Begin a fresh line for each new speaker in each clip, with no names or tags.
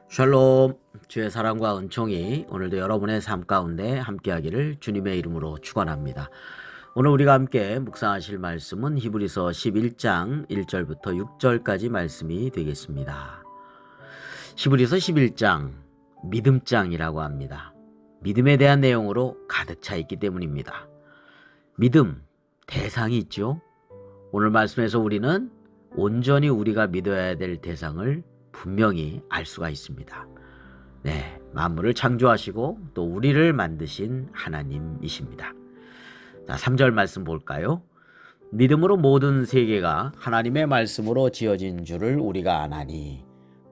샬롬, 주의 사랑과 은총이 오늘도 여러분의 삶 가운데 함께하기를 주님의 이름으로 축원합니다. 오늘 우리가 함께 묵상하실 말씀은 히브리서 11장 1절부터 6절까지 말씀이 되겠습니다. 히브리서 11장, 믿음장이라고 합니다. 믿음에 대한 내용으로 가득 차 있기 때문입니다. 믿음, 대상이 있죠. 오늘 말씀에서 우리는 온전히 우리가 믿어야 될 대상을 분명히 알 수가 있습니다. 네, 만물을 창조하시고 또 우리를 만드신 하나님이십니다. 자, 3절 말씀 볼까요? 믿음으로 모든 세계가 하나님의 말씀으로 지어진 줄을 우리가 아나니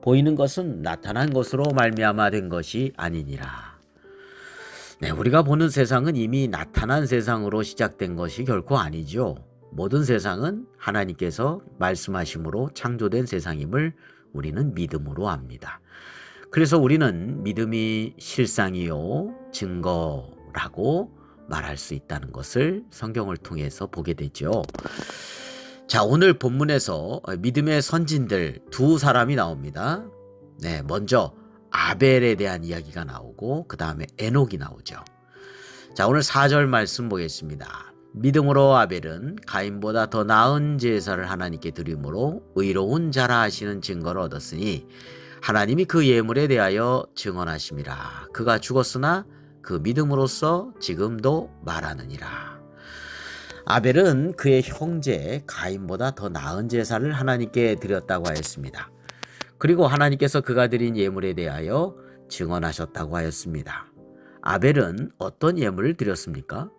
보이는 것은 나타난 것으로 말미암아 된 것이 아니니라. 네, 우리가 보는 세상은 이미 나타난 세상으로 시작된 것이 결코 아니죠. 모든 세상은 하나님께서 말씀하심으로 창조된 세상임을 우리는 믿음으로 압니다. 그래서 우리는 믿음이 실상이요 증거라고 말할 수 있다는 것을 성경을 통해서 보게 되죠. 자, 오늘 본문에서 믿음의 선진들 두 사람이 나옵니다. 네, 먼저 아벨에 대한 이야기가 나오고 그 다음에 에녹이 나오죠. 자, 오늘 4절 말씀 보겠습니다. 믿음으로 아벨은 가인보다 더 나은 제사를 하나님께 드림으로 의로운 자라 하시는 증거를 얻었으니 하나님이 그 예물에 대하여 증언하심이라. 그가 죽었으나 그 믿음으로써 지금도 말하느니라. 아벨은 그의 형제 가인보다 더 나은 제사를 하나님께 드렸다고 하였습니다. 그리고 하나님께서 그가 드린 예물에 대하여 증언하셨다고 하였습니다. 아벨은 어떤 예물을 드렸습니까?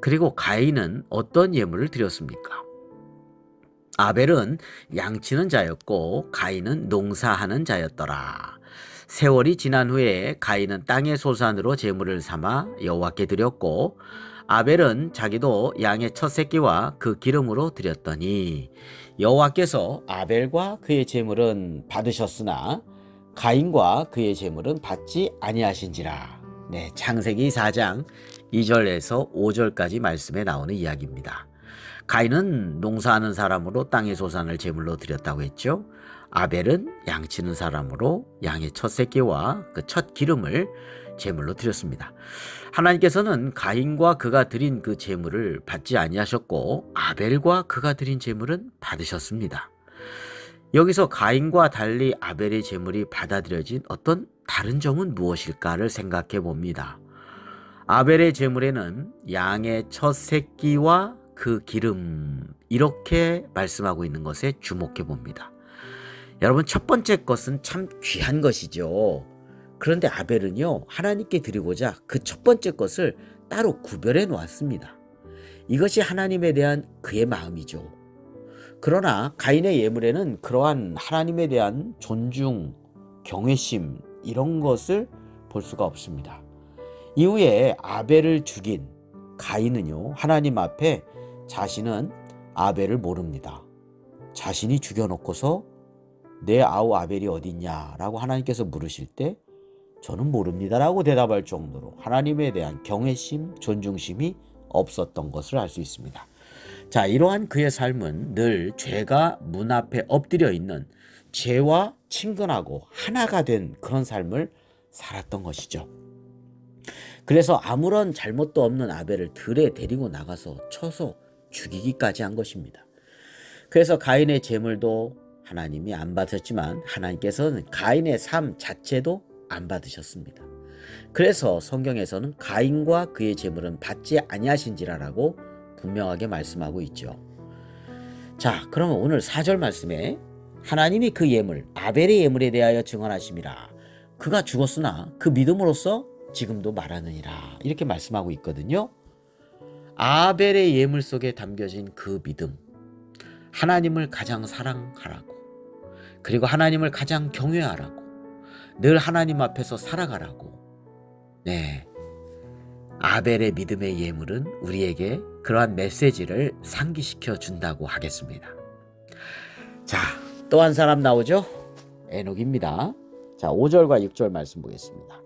그리고 가인은 어떤 예물을 드렸습니까? 아벨은 양치는 자였고 가인은 농사하는 자였더라. 세월이 지난 후에 가인은 땅의 소산으로 제물을 삼아 여호와께 드렸고 아벨은 자기도 양의 첫 새끼와 그 기름으로 드렸더니 여호와께서 아벨과 그의 제물은 받으셨으나 가인과 그의 제물은 받지 아니하신지라. 네, 창세기 4장 2절에서 5절까지 말씀에 나오는 이야기입니다. 가인은 농사하는 사람으로 땅의 소산을 제물로 드렸다고 했죠. 아벨은 양치는 사람으로 양의 첫 새끼와 그 첫 기름을 제물로 드렸습니다. 하나님께서는 가인과 그가 드린 그 제물을 받지 아니하셨고 아벨과 그가 드린 제물은 받으셨습니다. 여기서 가인과 달리 아벨의 제물이 받아들여진 어떤 다른 점은 무엇일까를 생각해 봅니다. 아벨의 제물에는 양의 첫 새끼와 그 기름 이렇게 말씀하고 있는 것에 주목해 봅니다. 여러분, 첫 번째 것은 참 귀한 것이죠. 그런데 아벨은요, 하나님께 드리고자 그 첫 번째 것을 따로 구별해 놓았습니다. 이것이 하나님에 대한 그의 마음이죠. 그러나 가인의 예물에는 그러한 하나님에 대한 존중, 경외심 이런 것을 볼 수가 없습니다. 이후에 아벨을 죽인 가인은요, 하나님 앞에 자신은 아벨을 모릅니다. 자신이 죽여놓고서 내 아우 아벨이 어딨냐라고 하나님께서 물으실 때 저는 모릅니다라고 대답할 정도로 하나님에 대한 경외심, 존중심이 없었던 것을 알 수 있습니다. 자, 이러한 그의 삶은 늘 죄가 문 앞에 엎드려 있는 죄와 친근하고 하나가 된 그런 삶을 살았던 것이죠. 그래서 아무런 잘못도 없는 아벨을 들에 데리고 나가서 쳐서 죽이기까지 한 것입니다. 그래서 가인의 제물도 하나님이 안 받으셨지만 하나님께서는 가인의 삶 자체도 안 받으셨습니다. 그래서 성경에서는 가인과 그의 제물은 받지 아니하신지라라고 분명하게 말씀하고 있죠. 자, 그러면 오늘 4절 말씀에 하나님이 그 예물, 아벨의 예물에 대하여 증언하심이라. 그가 죽었으나 그 믿음으로써 지금도 말하느니라. 이렇게 말씀하고 있거든요. 아벨의 예물 속에 담겨진 그 믿음, 하나님을 가장 사랑하라고, 그리고 하나님을 가장 경외하라고, 늘 하나님 앞에서 살아가라고. 네, 아벨의 믿음의 예물은 우리에게 그러한 메시지를 상기시켜 준다고 하겠습니다. 자, 또 한 사람 나오죠? 에녹입니다. 자, 5절과 6절 말씀 보겠습니다.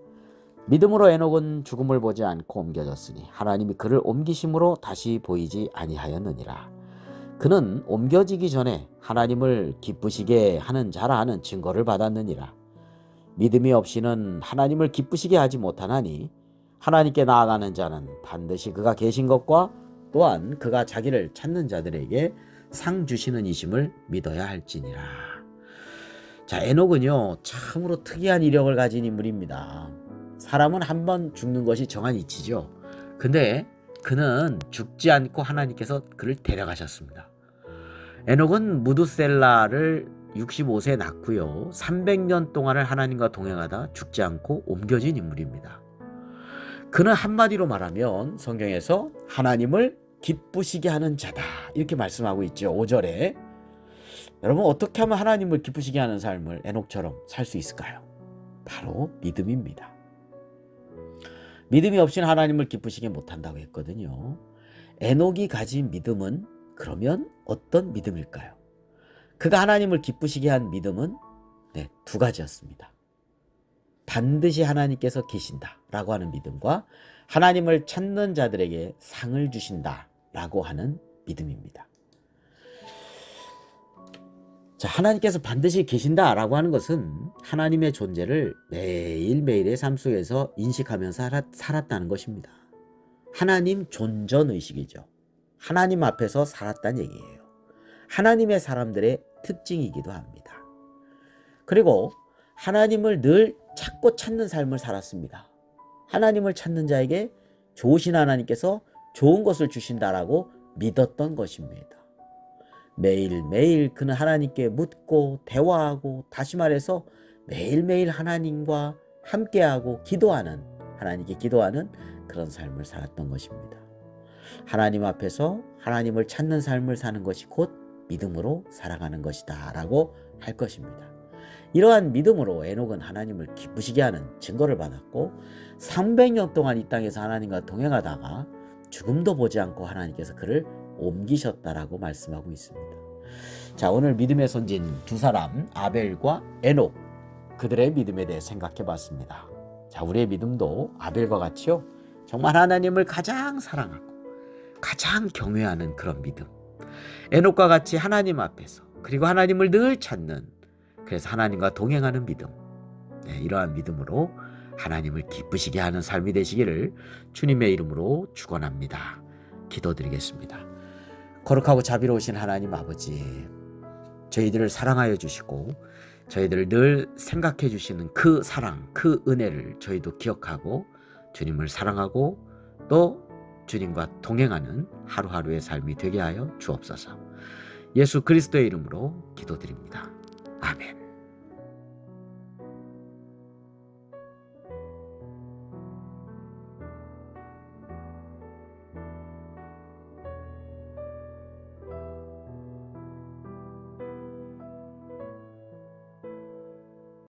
믿음으로 에녹은 죽음을 보지 않고 옮겨졌으니 하나님이 그를 옮기심으로 다시 보이지 아니하였느니라. 그는 옮겨지기 전에 하나님을 기쁘시게 하는 자라 하는 증거를 받았느니라. 믿음이 없이는 하나님을 기쁘시게 하지 못하나니 하나님께 나아가는 자는 반드시 그가 계신 것과 또한 그가 자기를 찾는 자들에게 상 주시는 이심을 믿어야 할지니라. 자, 에녹은요 참으로 특이한 이력을 가진 인물입니다. 사람은 한 번 죽는 것이 정한 이치죠. 근데 그는 죽지 않고 하나님께서 그를 데려가셨습니다. 에녹은 무두셀라를 65세에 낳고요 300년 동안을 하나님과 동행하다 죽지 않고 옮겨진 인물입니다. 그는 한마디로 말하면 성경에서 하나님을 기쁘시게 하는 자다 이렇게 말씀하고 있죠. 5절에. 여러분, 어떻게 하면 하나님을 기쁘시게 하는 삶을 에녹처럼 살 수 있을까요? 바로 믿음입니다. 믿음이 없이는 하나님을 기쁘시게 못한다고 했거든요. 에녹이 가진 믿음은 그러면 어떤 믿음일까요? 그가 하나님을 기쁘시게 한 믿음은 두 가지였습니다. 반드시 하나님께서 계신다라고 하는 믿음과 하나님을 찾는 자들에게 상을 주신다라고 하는 믿음입니다. 자, 하나님께서 반드시 계신다라고 하는 것은 하나님의 존재를 매일매일의 삶 속에서 인식하면서 살았다는 것입니다. 하나님 존전의식이죠. 하나님 앞에서 살았다는 얘기예요. 하나님의 사람들의 특징이기도 합니다. 그리고 하나님을 늘 찾고 찾는 삶을 살았습니다. 하나님을 찾는 자에게 좋으신 하나님께서 좋은 것을 주신다라고 믿었던 것입니다. 매일매일 그는 하나님께 묻고 대화하고 다시 말해서 매일매일 하나님과 함께하고 기도하는, 하나님께 기도하는 그런 삶을 살았던 것입니다. 하나님 앞에서 하나님을 찾는 삶을 사는 것이 곧 믿음으로 살아가는 것이다 라고 할 것입니다. 이러한 믿음으로 에녹은 하나님을 기쁘시게 하는 증거를 받았고 300년 동안 이 땅에서 하나님과 동행하다가 죽음도 보지 않고 하나님께서 그를 옮기셨다라고 말씀하고 있습니다. 자, 오늘 믿음의 선진 두 사람 아벨과 에녹, 그들의 믿음에 대해 생각해 봤습니다. 자, 우리의 믿음도 아벨과 같이요 정말 하나님을 가장 사랑하고 가장 경외하는 그런 믿음, 에녹과 같이 하나님 앞에서 그리고 하나님을 늘 찾는, 그래서 하나님과 동행하는 믿음, 이러한 믿음으로 하나님을 기쁘시게 하는 삶이 되시기를 주님의 이름으로 축원합니다. 기도드리겠습니다. 거룩하고 자비로우신 하나님 아버지, 저희들을 사랑하여 주시고 저희들을 늘 생각해 주시는 그 사랑, 그 은혜를 저희도 기억하고 주님을 사랑하고 또 주님과 동행하는 하루하루의 삶이 되게 하여 주옵소서. 예수 그리스도의 이름으로 기도드립니다. 아멘.